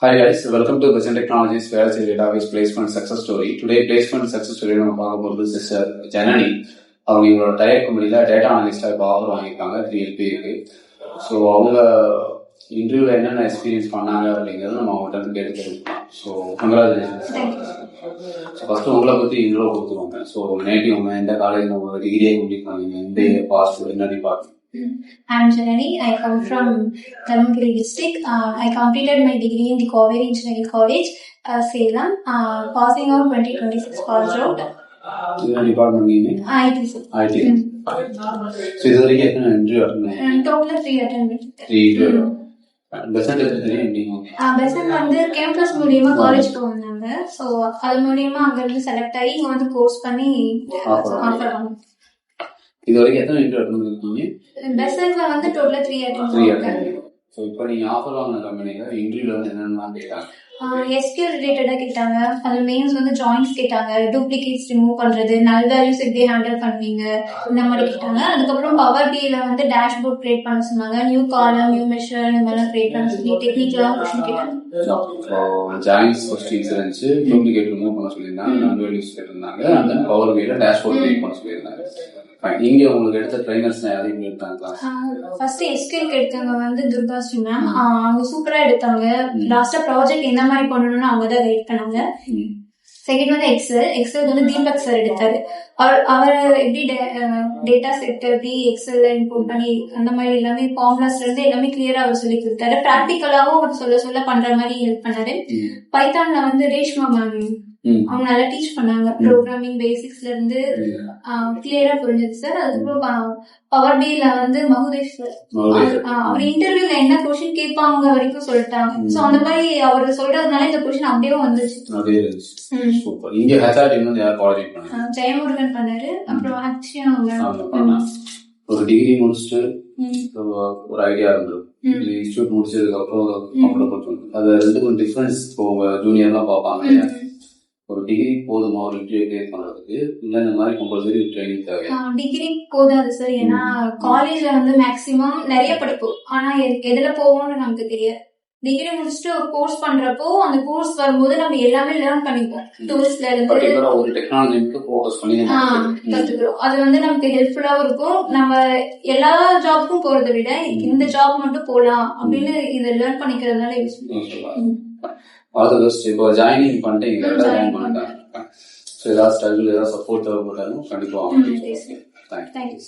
Hi guys, welcome to Present Technologies where it's a database placement success story. Today placement success story நம்ம பார்க்க போகிறது sister Janani. அவங்க இவங்களோட tyre கம்பெனியில் data அனலிஸ்டாக இப்போ ஆஃபர் வாங்கியிருக்காங்க 3LPக்கு. ஸோ அவங்க இன்டர்வியூவில் என்னென்ன எக்ஸ்பீரியன்ஸ் பண்ணாங்க அப்படிங்கிறது நம்ம அவங்கள்ட்ட வந்து கேட்டு தெரிஞ்சுக்கலாம். So congratulations. ஸோ ஃபஸ்ட்டு உங்களை பற்றி இன்ட்ரோ கொடுத்துருவாங்க. ஸோ நேட்டிவ் உங்க எந்த காலேஜ் உங்கள் டிகிரியை கம்ப்ளீட் பண்ணீங்க, எந்த பாஸ்ட், என்ன department? I'm Janani. I come from Dharmaburi district. I completed my degree in the Kaveri Engineering College, Salem. Passing out 2026 passed out. என்ன டிபார்ட்மெண்ட் நீங்க? IT. IT. ஸோ இது வரைக்கும் எத்தனை interview attend? Total 3 attended. 3 interview. Besant எப்படி தெரியும் நீங்க? பெசன்ட் வந்து campus மூலியமா காலேஜ்க்கு வந்தாங்க. ஸோ அது மூலியமா அங்கிருந்து செலக்ட் ஆகி இங்க வந்து கோர்ஸ் பண்ணி ஆஃபர் பண்ணாங்க. இது வரைக்கும் எத்தனை இன்டர்வியூ அட்டெண்ட் பண்ணிருக்கீங்க? பெசன்ட்ல வந்து டோட்டலா 3 attended. ஸோ இப்போ நீங்க ஆஃபர் வாங்கின கம்பெனில இன்டர்வியூல வந்து என்னென்னலாம் கேட்டாங்க? SQL ரிலேட்டடா கேட்டாங்க. அது மெயின்ஸ் வந்து ஜாயின்ஸ் கேட்டாங்க, டூப்ளிகேட்ஸ் ரிமூவ் பண்றது, நல் வேல்யூஸ் எப்படி ஹேண்டில் பண்ணுவீங்க, இந்த மாதிரி கேட்டாங்க. அதுக்கப்புறம் பவர் பில வந்து டேஷ்போர்ட் கிரியேட் பண்ண சொன்னாங்க, நியூ காலம், நியூ மெஷர் இந்த மாதிரிலாம் கிரியேட் பண்ண சொல்லி டெக்னிக்கலா கொஸ்டின் கேட்டாங்க. ஜாயின்ஸ் கொஸ்டின்ஸ் இருந்துச்சு, டூப்ளிகேட் ரிமூவ் பண்ண சொல்லியிருந்தாங்க, நல் வேல்யூஸ் கேட்டிருந்தாங்க, அந்த பவர் பில டேஷ்போர்ட் கிரியேட் பண்ண சொல்லியிருந்தாங்க. இங்க உங்களுக்கு எடுத்த ட்ரைனர்ஸ் யாரையும் எடுத்தாங்களா? ஃபர்ஸ்ட் எஸ்கியூஎல் எடுத்தவங்க வந்து துர்காஸ்ரீ மேம். அவங்க சூப்பரா எடுத்தாங்க. லாஸ்டா ப்ராஜெக்ட் என்ன மாதிரி பண்ணணும்னு அவங்க தான் கைட் பண்ணாங்க. செகண்ட் வந்து எக்ஸல் வந்து தீபக் சார் எடுத்தாரு. அவர் எப்படி டேட்டா செட் எப்படி எக்ஸல் இம்போர்ட் பண்ணி அந்த மாதிரி எல்லாமே ஃபார்முலாஸ்ல இருந்து எல்லாமே கிளியரா அவர் சொல்லி கொடுத்தாரு. பிராக்டிக்கலாவும் அவர் சொல்ல பண்ற மாதிரி ஹெல்ப் பண்ணாரு. பைத்தான்ல வந்து ரேஷ்மா மேம் அவங்க நல்லா டீச் பண்ணாங்க. ப்ரோக்ராமிங் பேசிக்ஸ்ல இருந்து கிளியரா புரிஞ்சது சார். அதுக்கப்புறம் பவர் பில வந்து மகுதேஷ் சார், அவர் இன்டர்வியூல என்ன கொஸ்டின் கேட்பாங்க வரைக்கும் சொல்லிட்டாங்க. சோ அந்த மாதிரி அவர் சொல்றதுனால இந்த கொஸ்டின் அப்படியே வந்துச்சு. ஜெயமுருகன் பண்ணாரு. அப்புறம் அக்ஷயா ஒரு டிகிரி முடிச்சுட்டு ஒரு ஐடியா இருந்தது. இன்ஸ்டியூட் முடிச்சதுக்கு அப்புறம் அது ரெண்டுக்கும் டிஃபரன்ஸ் ஜூனியர்லாம் பார்ப்பாங்க. ஒரு டிகிரி போதுமா ஒரு இன்டர்வியூ கிளியர் பண்றதுக்கு, இல்ல இந்த மாதிரி கம்பல்சரி ட்ரைனிங் தேவையா? டிகிரி போதாது சார். ஏன்னா காலேஜ்ல வந்து மேக்சிமம் நிறைய படிப்போம், ஆனா எதுல போவோம்னு நமக்கு தெரியாது. டிகிரி முடிச்சுட்டு ஒரு கோர்ஸ் பண்றப்போ அந்த கோர்ஸ் வரும்போது நம்ம எல்லாமே லேர்ன் பண்ணிப்போம். டூல்ஸ்ல இருந்து ஒரு டெக்னாலஜிக்கு ஃபோக்கஸ் பண்ணி கத்துக்கிறோம். அது வந்து நமக்கு ஹெல்ப்ஃபுல்லாவும் இருக்கும். நம்ம எல்லா ஜாப்க்கும் போறதை விட இந்த ஜாப் மட்டும் போலாம் அப்படின்னு இதை லேர்ன் பண்ணிக்கிறதுனால யூஸ் பண்ணுவோம். இப்போ ஜாயினிங் பண்ணிட்டீங்க, ஜாயின் பண்ணிட்டாங்க. ஸோ ஏதாவது ஸ்ட்ரகிள், ஏதாவது சப்போர்ட் தேவைப்பட்டாலும் கண்டிப்பாக வாங்க. தேங்க்யூ.